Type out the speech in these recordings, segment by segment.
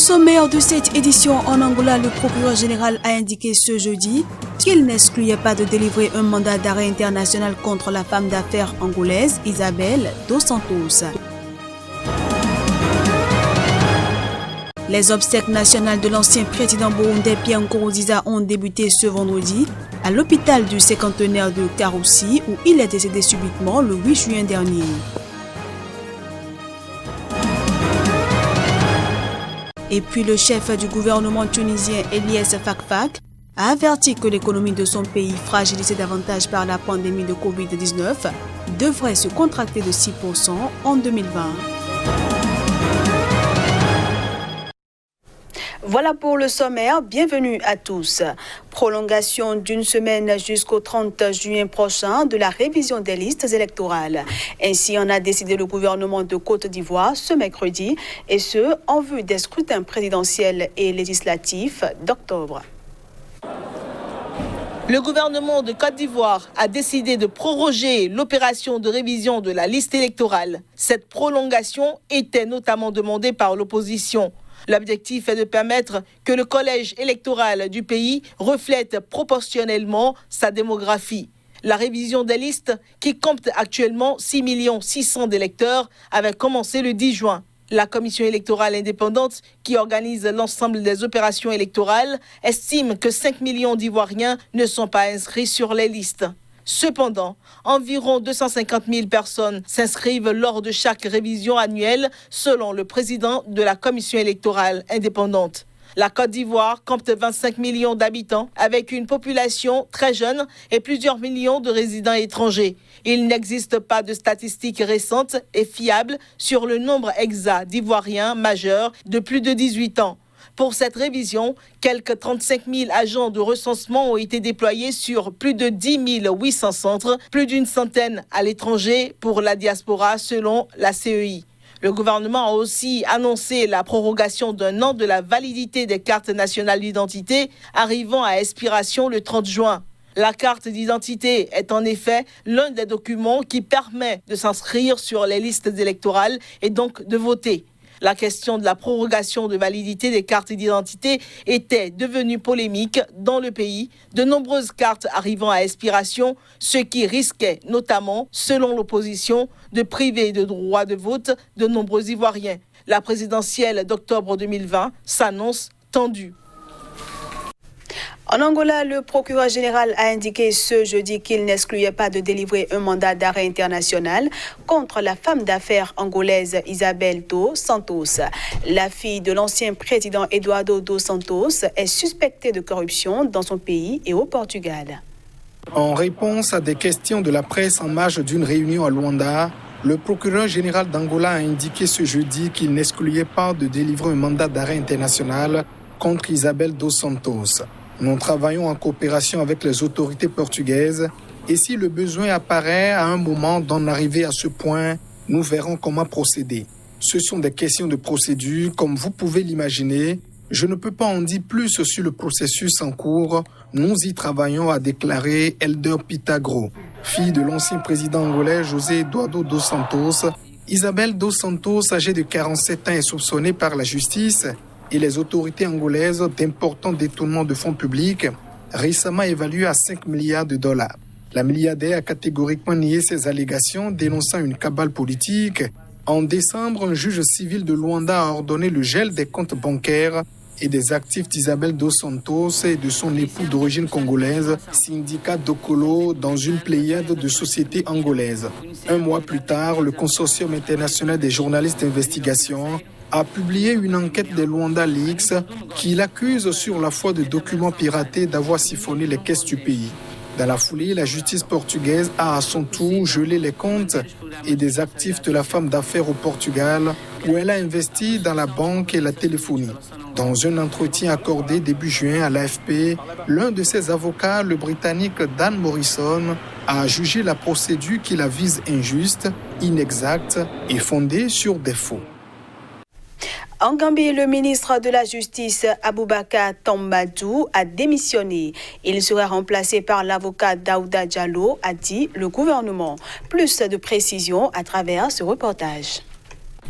sommaire de cette édition en Angola, le procureur général a indiqué ce jeudi qu'il n'excluait pas de délivrer un mandat d'arrêt international contre la femme d'affaires angolaise Isabel dos Santos. Les obsèques nationales de l'ancien président burundais Pierre Nkurunziza ont débuté ce vendredi à l'hôpital du cinquantenaire de Karoussi où il est décédé subitement le 8 juin dernier. Et puis le chef du gouvernement tunisien Eliès Fakfak a averti que l'économie de son pays, fragilisée davantage par la pandémie de Covid-19, devrait se contracter de 6% en 2020. Voilà pour le sommaire, bienvenue à tous. Prolongation d'une semaine jusqu'au 30 juin prochain de la révision des listes électorales. Ainsi en a décidé le gouvernement de Côte d'Ivoire ce mercredi, et ce, en vue des scrutins présidentiels et législatifs d'octobre. Le gouvernement de Côte d'Ivoire a décidé de proroger l'opération de révision de la liste électorale. Cette prolongation était notamment demandée par l'opposition. L'objectif est de permettre que le collège électoral du pays reflète proportionnellement sa démographie. La révision des listes, qui compte actuellement 6 600 000 d'électeurs, avait commencé le 10 juin. La commission électorale indépendante, qui organise l'ensemble des opérations électorales, estime que 5 millions d'Ivoiriens ne sont pas inscrits sur les listes. Cependant, environ 250 000 personnes s'inscrivent lors de chaque révision annuelle, selon le président de la commission électorale indépendante. La Côte d'Ivoire compte 25 millions d'habitants, avec une population très jeune et plusieurs millions de résidents étrangers. Il n'existe pas de statistiques récentes et fiables sur le nombre exact d'Ivoiriens majeurs de plus de 18 ans. Pour cette révision, quelques 35 000 agents de recensement ont été déployés sur plus de 10 800 centres, plus d'une centaine à l'étranger pour la diaspora selon la CEI. Le gouvernement a aussi annoncé la prorogation d'un an de la validité des cartes nationales d'identité arrivant à expiration le 30 juin. La carte d'identité est en effet l'un des documents qui permet de s'inscrire sur les listes électorales et donc de voter. La question de la prorogation de validité des cartes d'identité était devenue polémique dans le pays, de nombreuses cartes arrivant à expiration, ce qui risquait notamment, selon l'opposition, de priver de droit de vote de nombreux Ivoiriens. La présidentielle d'octobre 2020 s'annonce tendue. En Angola, le procureur général a indiqué ce jeudi qu'il n'excluait pas de délivrer un mandat d'arrêt international contre la femme d'affaires angolaise Isabel dos Santos. La fille de l'ancien président Eduardo dos Santos est suspectée de corruption dans son pays et au Portugal. En réponse à des questions de la presse en marge d'une réunion à Luanda, le procureur général d'Angola a indiqué ce jeudi qu'il n'excluait pas de délivrer un mandat d'arrêt international contre Isabel dos Santos. Nous travaillons en coopération avec les autorités portugaises et si le besoin apparaît à un moment d'en arriver à ce point, nous verrons comment procéder. Ce sont des questions de procédure, comme vous pouvez l'imaginer. Je ne peux pas en dire plus sur le processus en cours. Nous y travaillons, a déclaré Elder Pitagro. Fille de l'ancien président angolais José Eduardo dos Santos, Isabel dos Santos, âgée de 47 ans, est soupçonnée par la justice et les autorités angolaises d'importants détournements de fonds publics, récemment évalués à 5 milliards de dollars. La milliardaire a catégoriquement nié ces allégations, dénonçant une cabale politique. En décembre, un juge civil de Luanda a ordonné le gel des comptes bancaires et des actifs d'Isabel dos Santos et de son époux d'origine congolaise, Syndicat Dokolo, dans une pléiade de sociétés angolaises. Un mois plus tard, le Consortium international des journalistes d'investigation a publié une enquête des Luanda Leaks qui l'accuse sur la foi de documents piratés d'avoir siphonné les caisses du pays. Dans la foulée, la justice portugaise a à son tour gelé les comptes et des actifs de la femme d'affaires au Portugal où elle a investi dans la banque et la téléphonie. Dans un entretien accordé début juin à l'AFP, l'un de ses avocats, le Britannique Dan Morrison, a jugé la procédure qui la vise injuste, inexacte et fondée sur des faux. En Gambie, le ministre de la Justice, Aboubakar Tambadou, a démissionné. Il sera remplacé par l'avocat Daouda Diallo, a dit le gouvernement. Plus de précisions à travers ce reportage.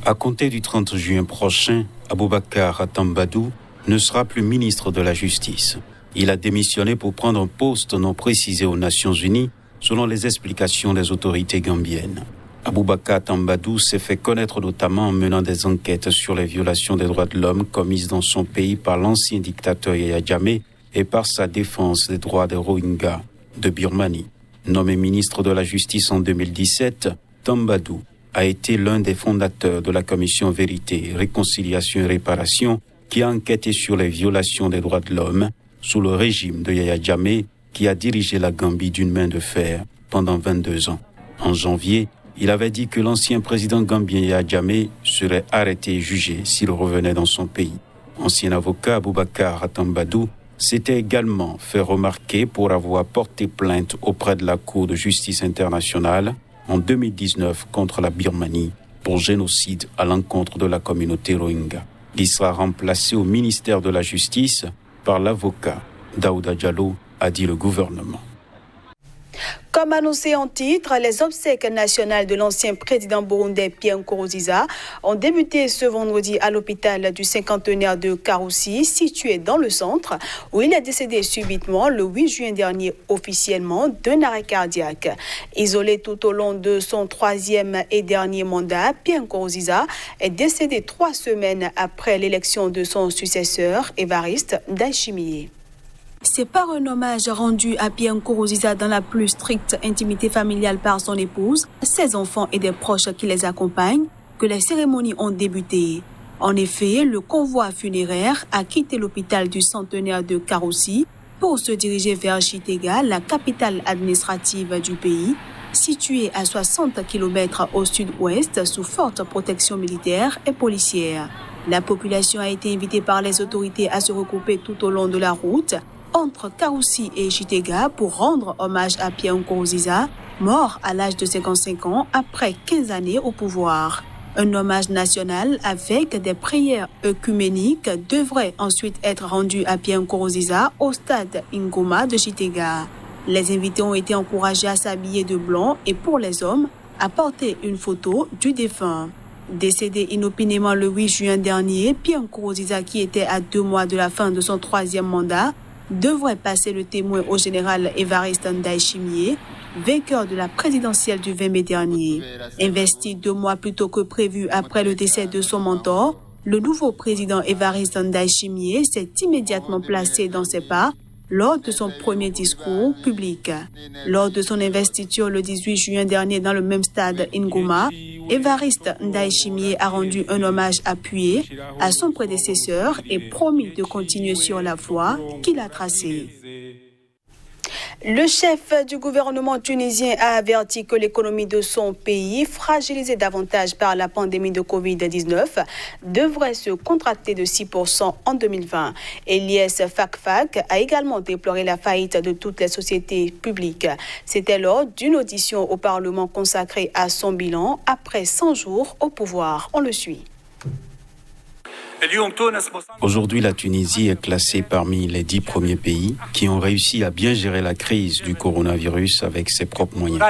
À compter du 30 juin prochain, Aboubacar Tambadou ne sera plus ministre de la Justice. Il a démissionné pour prendre un poste non précisé aux Nations Unies, selon les explications des autorités gambiennes. Aboubacar Tambadou s'est fait connaître notamment en menant des enquêtes sur les violations des droits de l'homme commises dans son pays par l'ancien dictateur Yahya Jammeh et par sa défense des droits des Rohingyas de Birmanie. Nommé ministre de la Justice en 2017, Tambadou a été l'un des fondateurs de la commission Vérité, Réconciliation et Réparation qui a enquêté sur les violations des droits de l'homme sous le régime de Yahya Jammeh qui a dirigé la Gambie d'une main de fer pendant 22 ans. En janvier, il avait dit que l'ancien président gambien Yahya Jammeh serait arrêté et jugé s'il revenait dans son pays. Ancien avocat Aboubacar Tambadou s'était également fait remarquer pour avoir porté plainte auprès de la Cour de justice internationale en 2019 contre la Birmanie pour génocide à l'encontre de la communauté Rohingya. Il sera remplacé au ministère de la Justice par l'avocat Daouda Diallo, a dit le gouvernement. Comme annoncé en titre, les obsèques nationales de l'ancien président burundais Pierre Nkurunziza ont débuté ce vendredi à l'hôpital du cinquantenaire de Karusi, situé dans le centre, où il est décédé subitement le 8 juin dernier officiellement d'un arrêt cardiaque. Isolé tout au long de son troisième et dernier mandat, Pierre Nkurunziza est décédé 3 semaines après l'élection de son successeur, Évariste Ndayishimiye. C'est par un hommage rendu à Pierre Nkurunziza dans la plus stricte intimité familiale par son épouse, ses enfants et des proches qui les accompagnent que les cérémonies ont débuté. En effet, le convoi funéraire a quitté l'hôpital du centenaire de Karusi pour se diriger vers Gitega, la capitale administrative du pays, située à 60 km au sud-ouest sous forte protection militaire et policière. La population a été invitée par les autorités à se regrouper tout au long de la route entre Karusi et Gitega pour rendre hommage à Pierre Nkurunziza, mort à l'âge de 55 ans après 15 années au pouvoir. Un hommage national avec des prières œcuméniques devrait ensuite être rendu à Pierre Nkurunziza au stade Ngoma de Gitega. Les invités ont été encouragés à s'habiller de blanc et pour les hommes, à porter une photo du défunt. Décédé inopinément le 8 juin dernier, Pierre Nkurunziza, qui était à 2 mois de la fin de son 3e mandat, devrait passer le témoin au général Évariste Ndayishimiye, vainqueur de la présidentielle du 20 mai dernier. Investi 2 mois plus tôt que prévu après le décès de son mentor, le nouveau président Évariste Ndayishimiye s'est immédiatement placé dans ses pas lors de son premier discours public. Lors de son investiture le 18 juin dernier dans le même stade Ngoma, Évariste Ndayishimiye a rendu un hommage appuyé à son prédécesseur et promis de continuer sur la voie qu'il a tracée. Le chef du gouvernement tunisien a averti que l'économie de son pays, fragilisée davantage par la pandémie de Covid-19, devrait se contracter de 6% en 2020. Eliès Fakfak a également déploré la faillite de toutes les sociétés publiques. C'était lors d'une audition au Parlement consacrée à son bilan après 100 jours au pouvoir. On le suit. Aujourd'hui, la Tunisie est classée parmi les 10 premiers pays qui ont réussi à bien gérer la crise du coronavirus avec ses propres moyens.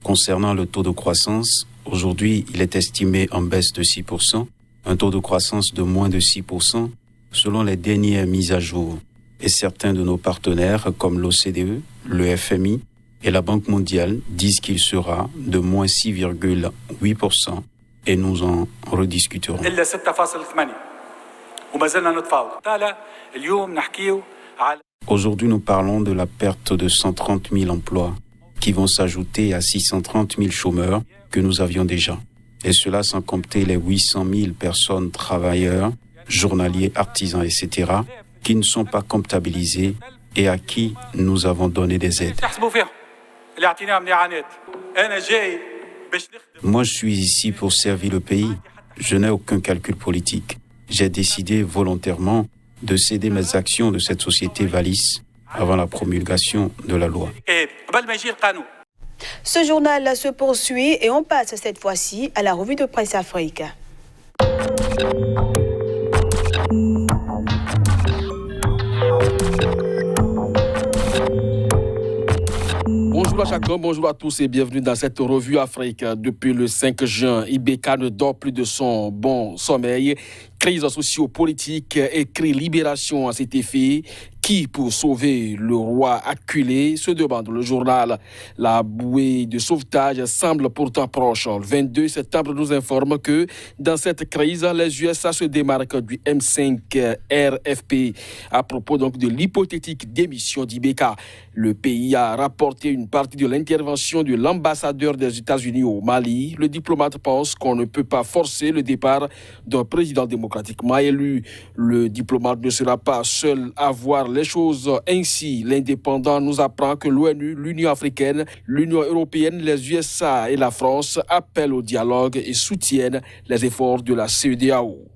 Concernant le taux de croissance, aujourd'hui, il est estimé en baisse de 6%, un taux de croissance de moins de 6% selon les dernières mises à jour. Et certains de nos partenaires, comme l'OCDE, le FMI, et la Banque mondiale disent qu'il sera de moins 6,8% et nous en rediscuterons. Aujourd'hui, nous parlons de la perte de 130 000 emplois qui vont s'ajouter à 630 000 chômeurs que nous avions déjà. Et cela sans compter les 800 000 personnes, travailleurs, journaliers, artisans, etc., qui ne sont pas comptabilisés et à qui nous avons donné des aides. Moi, je suis ici pour servir le pays. Je n'ai aucun calcul politique. J'ai décidé volontairement de céder mes actions de cette société Valis avant la promulgation de la loi. Ce journal se poursuit et on passe cette fois-ci à la revue de presse Afrique. Bonjour à chacun, bonjour à tous et bienvenue dans cette revue Afrique. Depuis le 5 juin, Ibeka ne dort plus de son bon sommeil. Crise socio-politique et cri libération à cet effet. Qui pour sauver le roi acculé, se demande le journal. La bouée de sauvetage semble pourtant proche. Le 22 septembre nous informe que dans cette crise, les USA se démarquent du M5 RFP. À propos donc de l'hypothétique démission d'Ibeka, le pays a rapporté une partie de l'intervention de l'ambassadeur des États-Unis au Mali. Le diplomate pense qu'on ne peut pas forcer le départ d'un président démocratiquement élu. Le diplomate ne sera pas seul à voir les choses ainsi. L'Indépendant nous apprend que l'ONU, l'Union africaine, l'Union européenne, les USA et la France appellent au dialogue et soutiennent les efforts de la CEDEAO.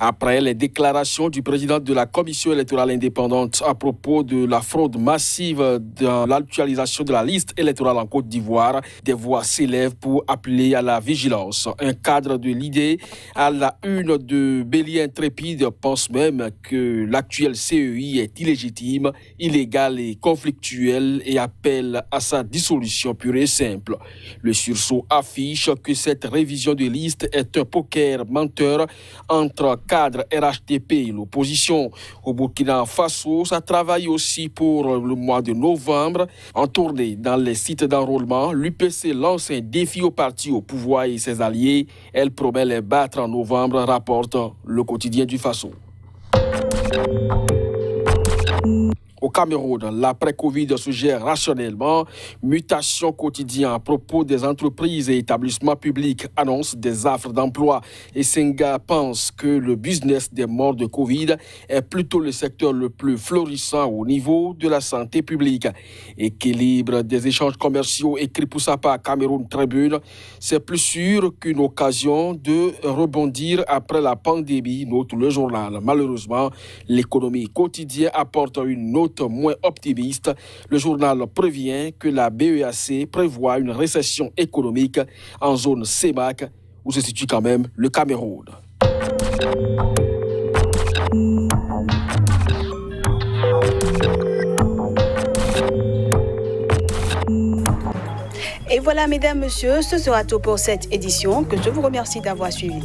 Après les déclarations du président de la Commission électorale indépendante à propos de la fraude massive dans l'actualisation de la liste électorale en Côte d'Ivoire, des voix s'élèvent pour appeler à la vigilance. Un cadre de l'idée à la une de Bélier Intrépide pense même que l'actuel CEI est illégitime, illégal et conflictuel et appelle à sa dissolution pure et simple. Le sursaut affiche que cette révision de liste est un poker menteur entre cadre RHDP et l'opposition. Au Burkina Faso, ça travaille aussi pour le mois de novembre. En tournée dans les sites d'enrôlement, l'UPC lance un défi au parti au pouvoir et ses alliés. Elle promet les battre en novembre, rapporte le quotidien du Faso. Au Cameroun, l'après-Covid se gère rationnellement. Mutation quotidienne à propos des entreprises et établissements publics annoncent des offres d'emploi. Et Senga pense que le business des morts de Covid est plutôt le secteur le plus florissant au niveau de la santé publique. Équilibre des échanges commerciaux écrit pour sa part Cameroun Tribune, c'est plus sûr qu'une occasion de rebondir après la pandémie, note le journal. Malheureusement, l'économie quotidienne apporte une note moins optimiste. Le journal prévient que la BEAC prévoit une récession économique en zone CEMAC où se situe quand même le Cameroun. Et voilà, mesdames, messieurs, ce sera tout pour cette édition que je vous remercie d'avoir suivi.